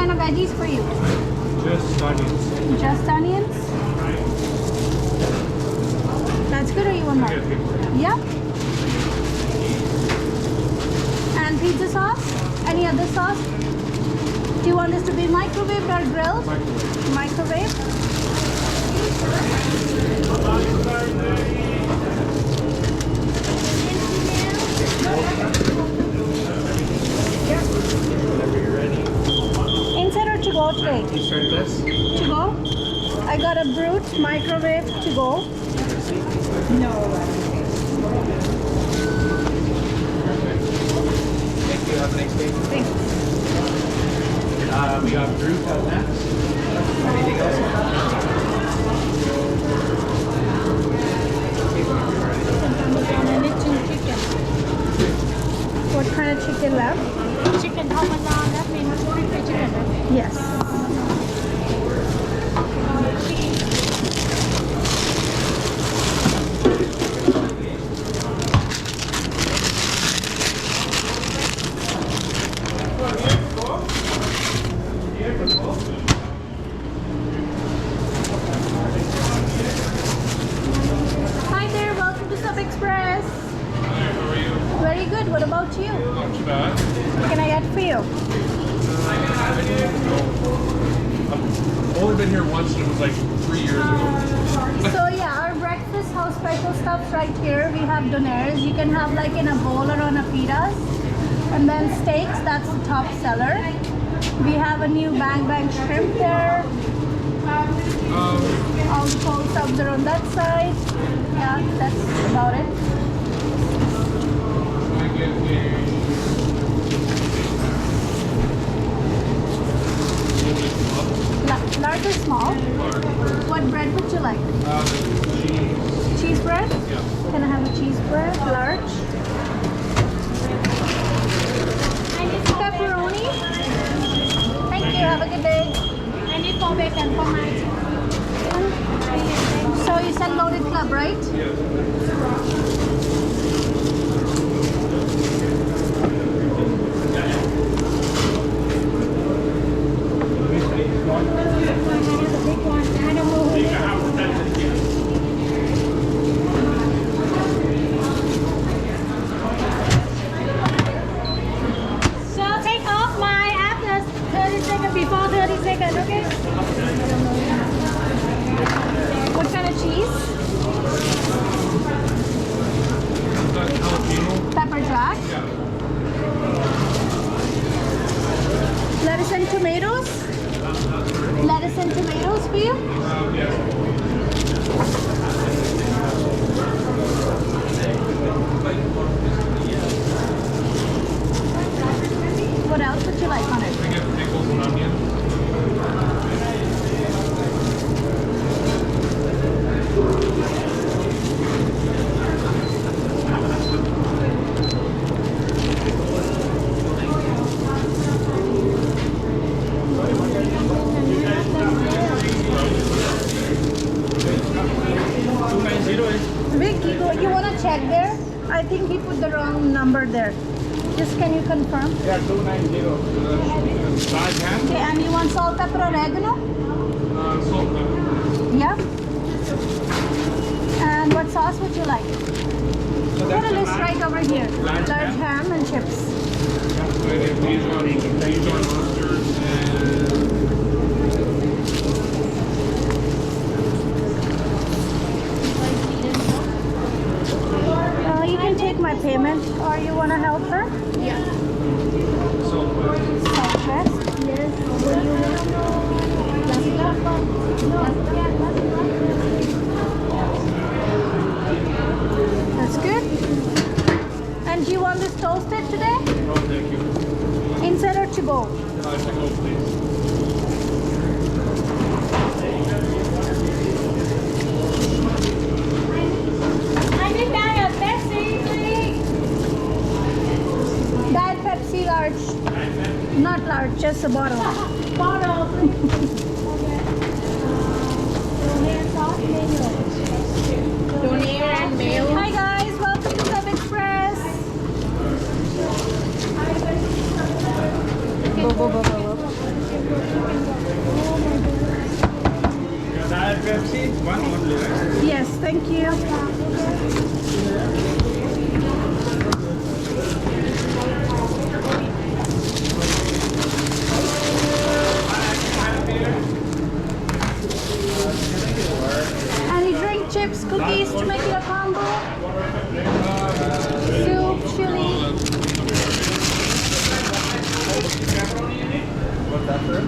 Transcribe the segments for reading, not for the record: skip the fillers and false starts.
kind of veggies for you? Just onions. Just onions? That's good, or you want more? Yeah. And pizza sauce? Any other sauce? Do you want this to be microwaved or grilled? Microwave. Inside or to go today? Insert this. To go? I got a brute microwave to go. No. Thank you. Have a nice day. Thanks. We got fruit on that. Anything else? What kind of chicken left? Chicken parmesan, that means chicken. Yes. Hi there, welcome to Sub Express. How are you? Very good. What about you? Not too bad. What can I get for you? I've only been here once, and it was like 3 years ago. So yeah, our breakfast house special stuff's right here. We have donaires. You can have like in a bowl or on a pitas. And then steaks, that's the top seller. We have a new bang bang shrimp there. All the cold subs are on that side. Yeah, that's about it. I get Large or small? What bread would you like? Cheese bread? Yeah. Can I have a cheese bread? Large? Pepperoni? Thank you. Have a good day. I need 4 bacon for my So you said Loaded Club, right? So take off my after 30 seconds, before 30 seconds, okay? What kind of cheese? Pepper jack. Lettuce and tomatoes. Lettuce and tomatoes for you. What else would you like on it? I get pickles and onions. Vic, you want to check there? I think he put the wrong number there. Just can you confirm? Yeah, 290. Five half? Okay, and you want salt, pepper, oregano? Salt, pepper. Yeah. And what sauce would you like? Put a list right over here. Large ham and chips. These are mustards and... You can take my payment, or you want to help her? Yeah. Southwest. Yes. That's good. And do you want this toasted today? Oh, thank you. Inside or to go? To go, please. I need Diet Pepsi, please. Diet Pepsi large. Not large, just a bottle. Bottle, please. Donair and mayo. Hi guys, welcome to Sub Express. Go. One only, right? Yes, thank you. Any drink, chips, cookies to make it a combo? Soup, chili.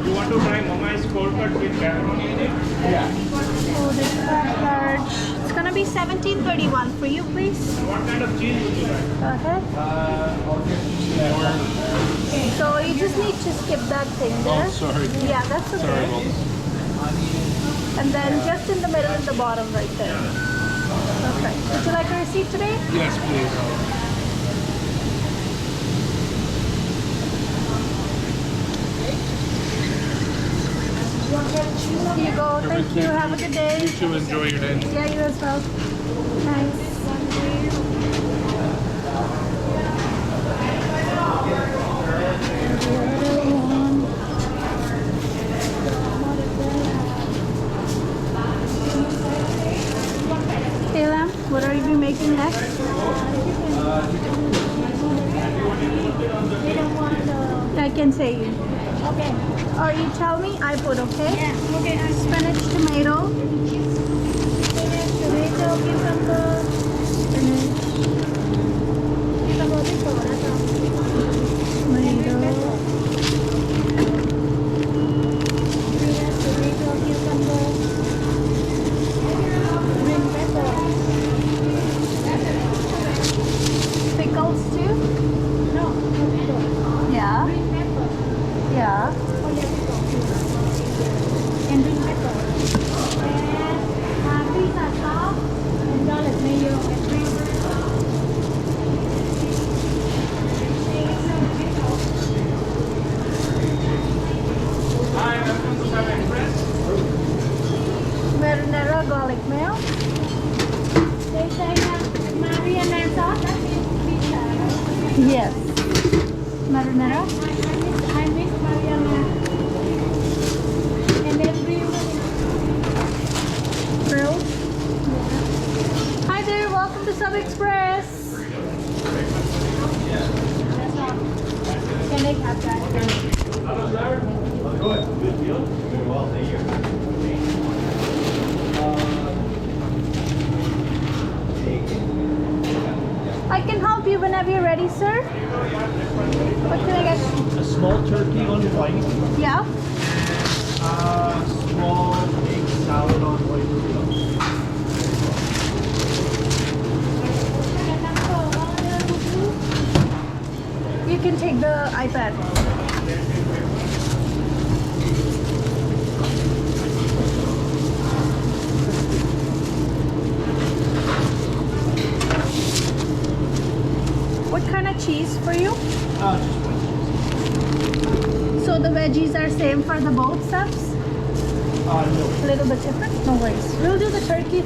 You want to try Mama's cold cut with pepperoni in it? Oh, this is large. It's gonna be $17.31 for you, please. What kind of cheese would you like? Go ahead. So you just need to skip that thing there. Oh, sorry. Yeah, that's okay. Sorry about this. And then just in the middle at the bottom right there. Perfect. Would you like a receipt today? Yes, please. Here you go. Thank you. Have a good day. You too. Enjoy your day. Yeah, you as well. Nice. Kayla, what are you making next? I can say you. Okay. Or you tell me, I put, okay? Yeah. Okay. Spinach, tomato. Tomato, cucumber. Cucumber before, that's all. Tomato. Tomato, cucumber. Green pepper. Pickles too? No, no. Yeah. Green pepper. Yeah. Oh, yeah, and green pepper. And pizza sauce and garlic mayo and green Hi, welcome to Seven Express. Marinara garlic mayo. They say Mariana sauce, that means pizza, right? Yes. Marinara. I miss Mariana. And then Grilled. Hi there, welcome to Sub Express. can they have that? I can help you whenever you're ready, sir. What can I get? A small turkey on white, Yeah. small egg salad on white. You can take the iPad. What kind of cheese for you? Just white. So the veggies are same for the both subs? No. A little bit different? No worries. We'll do the turkey